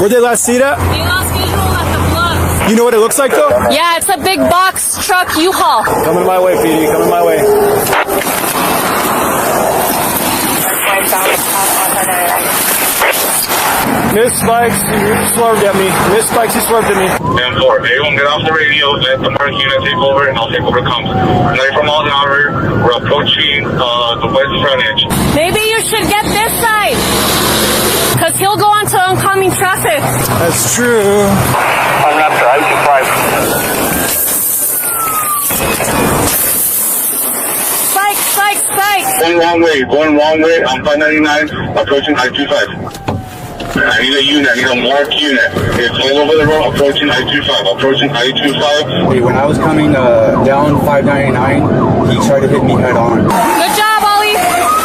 Where'd they last see that? They lost visual at the Bluff. You know what it looks like though? Yeah, it's a big box truck U-Haul. Coming my way, PD. Coming my way. Miss Spikes, you swerved at me. Miss Spikes, you swerved at me. 10-4. Everyone get off the radio, let the mark unit take over, and I'll take over comms. 94 miles an hour, we're approaching the west front edge. Maybe you should get this side, because he'll go onto oncoming traffic. That's true. I'm not sure, I-25. Spike. Going wrong way, I'm 599, approaching I-25. I need a unit, I need a marked unit. It's all over the road, approaching I-25, approaching I-25. Wait, when I was coming down 599, he tried to hit me head on. Good job, Ollie.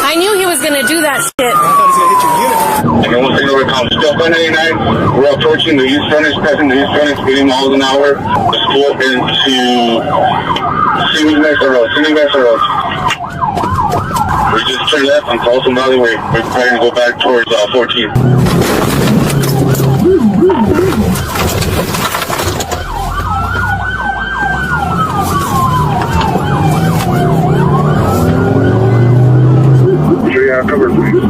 I knew he was going to do that shit. I thought he was gonna hit your unit. Everyone take over comms. Still 599, we're approaching the east frontage, passing the east frontage, 80 miles an hour. Let's go into Simi-Mesa Road. We just turned left on Carlson Valley Way. We're trying to go back towards 14. Cover, please.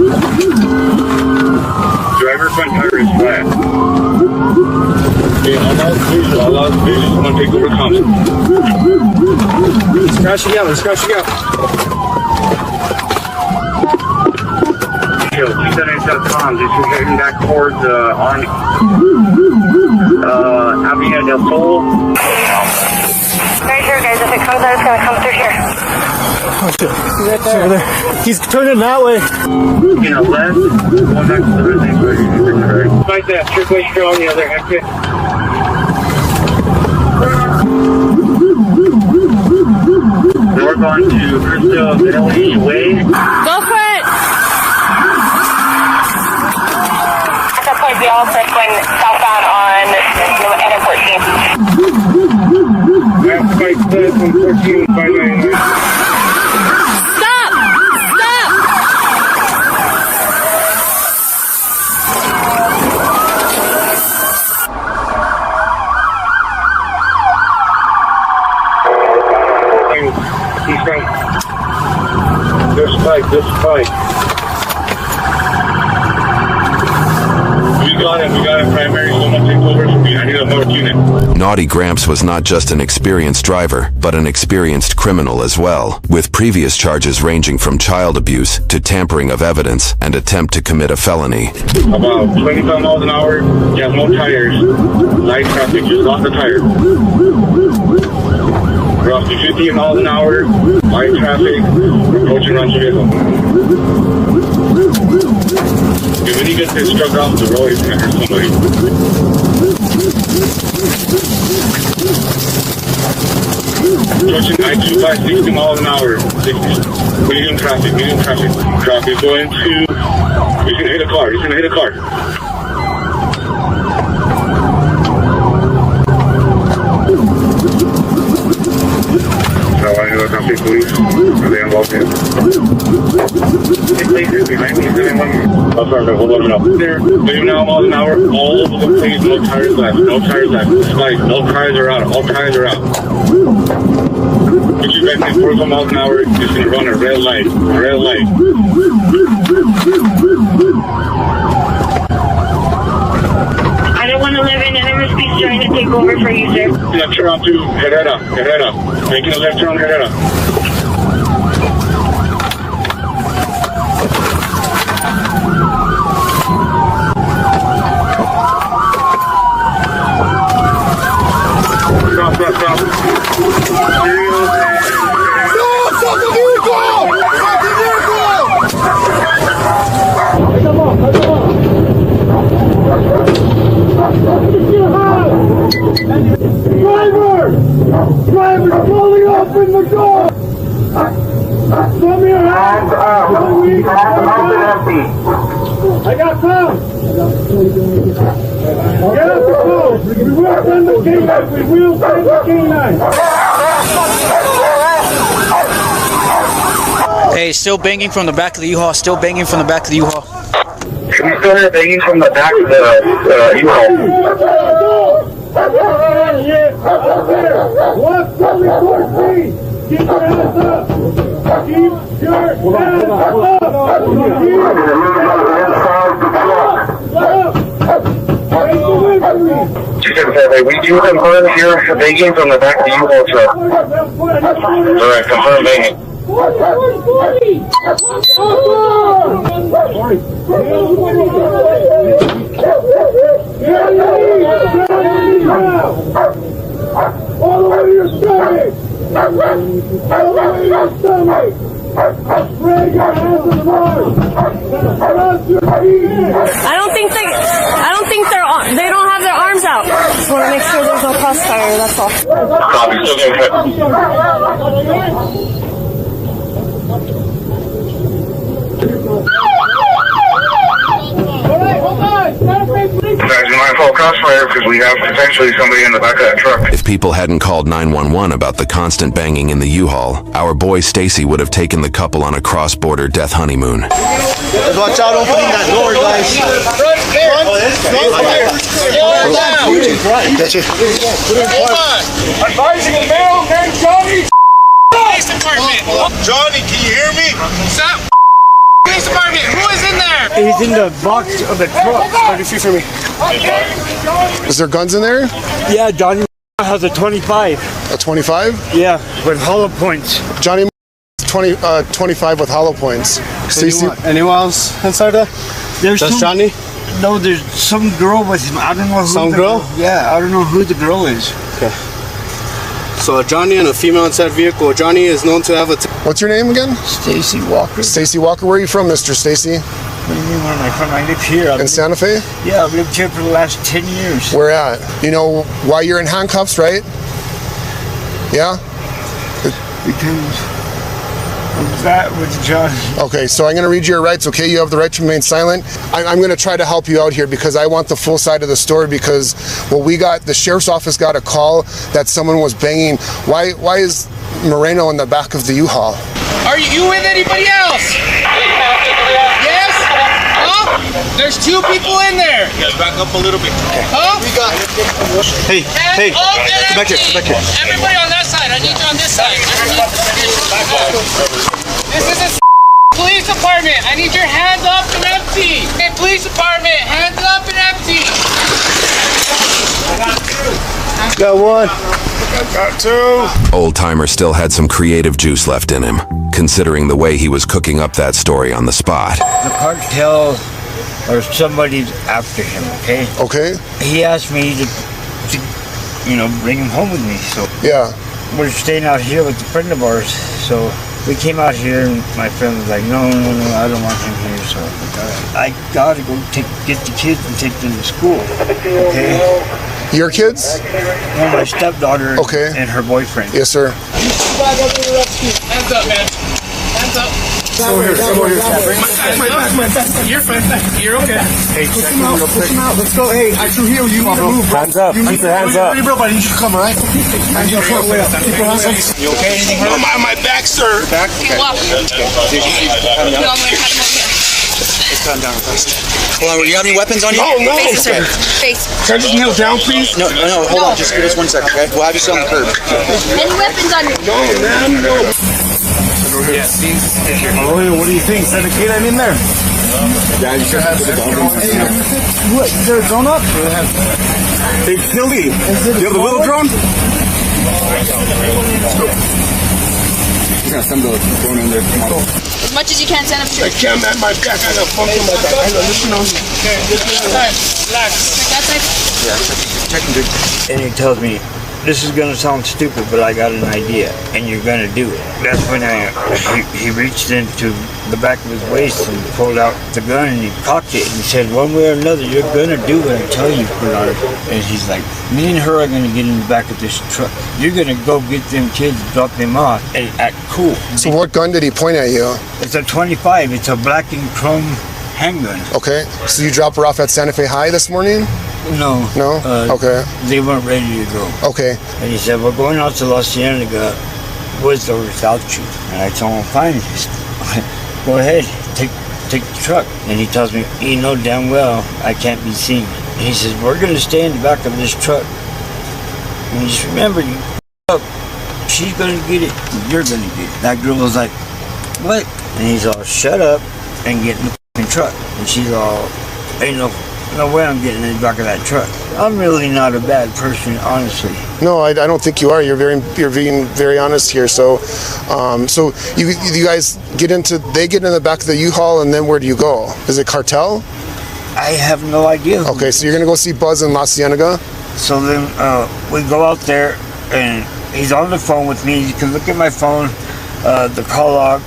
Driver front tire is flat. Okay, all loud visual. I'm gonna take over comms. He's crashing out. Yo, 278.com, this is heading back towards Army. Avenida del Sol. Right here, guys. If it comes out, it's going to come through here. Oh shit. Right there. He's turning that way. You know, left, going back to the reservoir. Like that, strictly strong, the other exit. North on to Crystal Valley Way. Go for it. At that point, we all said going southbound on NM14. Left spike set on 14, 599. Stop! East right. This spike. We got him primary, someone take over for me. I need a north unit. Naughty Gramps was not just an experienced driver, but an experienced criminal as well, with previous charges ranging from child abuse to tampering of evidence and attempt to commit a felony. About 25 miles an hour, he has no tires, light traffic, just lost the tire. We're off to 50 miles an hour, light traffic, approaching Rancho Viejo. When he gets this truck off the road, he's going to hurt somebody. Approaching I-25, 60 miles an hour. 60. Medium traffic. Traffic going to... He's going to hit a car. Traffic police. Are they involved in? Behind me, oh, sorry, hold on a minute. There, 39 miles an hour, all over the place, no tires left. Spike, all tires are out. If you guys take 45 miles an hour, it's going to run a red light. I don't want to live in MSP's trying to take over for you, sir. Left turn on to Herrera. Making a left turn on Herrera. Stop. Stop the vehicle! Driver, slowly open the door! Show me your hands! I got some! Get up the phone! We will send the canine! Hey, still banging from the back of the U-Haul. we still hear banging from the back of the U-Haul. Left coming towards me! Keep your hands up! Keep your hands up! We do confirm here banging from the back of the U-Haul truck. Alright, confirm banging. All the way to your stomach! All the way to your stomach! Spread your hands and arms! Press your feet! They don't have their arms out. Just want to make sure there's no crossfire, that's all. Copy, still getting hit. Guys, you mind if I'll crossfire because we have potentially somebody in the back of that truck. If people hadn't called 911 about the constant banging in the U-Haul, our boy Stacy would have taken the couple on a cross-border death honeymoon. Watch out opening that door, guys. Advising a male named Johnny. Police department. Johnny, can you hear me? Stop. Police department. Who is in there? He's in the box of the truck. 30 feet from me. Is there guns in there? Yeah, Johnny has a 25. A 25? Yeah, with hollow points. Johnny 25 with hollow points. Stacy, Anyone else inside there? There's That's Johnny? No, there's some girl with him. I don't know who. Some girl? Yeah, I don't know who the girl is. Okay. So a Johnny and a female inside vehicle. Johnny is known to have a... what's your name again? Stacy Walker. Stacy Walker. Where are you from, Mr. Stacy? What do you mean, where am I from? I live here. In Santa Fe? Yeah, I've lived here for the last 10 years. Where at? You know why you're in handcuffs, right? Yeah? Because of that with Johnny. Okay, so I'm going to read your rights, okay? You have the right to remain silent. I'm going to try to help you out here because I want the full side of the story because, well, the sheriff's office got a call that someone was banging. Why is Moreno in the back of the U-Haul? Are you with anybody else? Yes? Huh? There's two people in there. You guys back up a little bit. Huh? We got... Hey, Hands up and come back here, empty. come back here. Everybody on that side. I need you on this side. This is a police department. I need your hands up and empty. Hey, police department, hands up and empty. Got one. Got two. Old Timer still had some creative juice left in him, considering the way he was cooking up that story on the spot. The cartel or somebody's after him, okay? Okay. He asked me to bring him home with me. So Yeah. we're staying out here with a friend of ours. So we came out here and my friend was like, no, I don't want him here. So I gotta go get the kids and take them to school, okay? Your kids? No, my stepdaughter Okay. and her boyfriend. Yes, sir. Hands up, man. Hands up. Come here. You're fine. You're okay. Hey, push him out. Let's go. Hey, I should hear you. Need to move. Hands up. Keep your hands up. Bro, buddy, you should come, all right? Hands up. Keep your hands up. You okay? Anything hurt? My back, sir. Back? Okay. Walk. Calm down first. Hold on, you have any weapons on you? No. Face, sir. Face. Can I just kneel down, please? No, hold on, just give us 1 second, okay? We'll have you sit on the curb. Any weapons on you? No, man, no. Yes. What do you think? Send a canine in there? Yeah, you should have the gun. What? Is there a drone up? Hey, Philly, you have the little drone? You gotta send the drone in there. As much as you can, send them I straight. can't, man. My back. I got funk in my back. I got listen on me. Relax. That side? Check and drink. And he tells me, this is gonna sound stupid, but I got an idea, and you're gonna do it. That's when he reached into the back of his waist and pulled out the gun and he cocked it and he said, one way or another, you're gonna do what I tell you, Bernard. And he's like, me and her are gonna get in the back of this truck. You're gonna go get them kids, drop them off, and act cool. So what gun did he point at you? It's a 25. It's a black and chrome handgun. Okay. So you dropped her off at Santa Fe High this morning? No. No? Okay. They weren't ready to go. Okay. And he said, we're going out to La Cienega, woods or without you. And I told him, fine, just go ahead, take the truck. And he tells me, you know damn well I can't be seen. And he says, we're going to stay in the back of this truck. And just remember, you up. She's going to get it. You're going to get it. That girl was like, what? And he's all, shut up and get in the fucking truck. And she's all, ain't no way I'm getting in the back of that truck. I'm really not a bad person, honestly. No, I don't think you are. You're being very honest here. So, so you guys they get in the back of the U-Haul, and then where do you go? Is it cartel? I have no idea. Okay, so you're gonna go see Buzz in La Cienega. So then we go out there, and he's on the phone with me. You can look at my phone, the call log.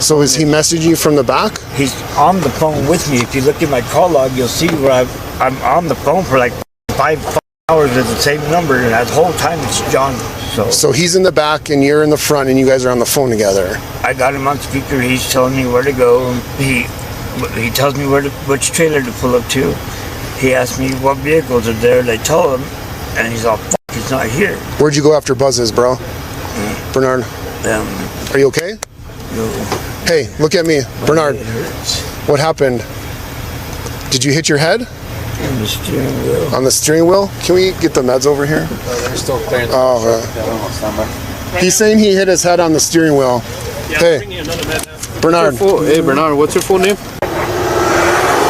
So is he messaging you from the back? He's on the phone with me. If you look at my call log, you'll see where I'm on the phone for like 5 hours with the same number, and that whole time it's John. So he's in the back and you're in the front, and you guys are on the phone together. I got him on speaker. He's telling me where to go. He tells me which trailer to pull up to. He asked me what vehicles are there. And I tell him, and he's all, fuck, he's not here. Where'd you go after Buzz is, bro? Bernard. Are you okay? No. Hey, look at me, Bernard. What happened? Did you hit your head? On the steering wheel. On the steering wheel? Can we get the meds over here? They're still clearing. He's saying he hit his head on the steering wheel. Yeah, hey, Bernard. Hey, Bernard, what's your full name?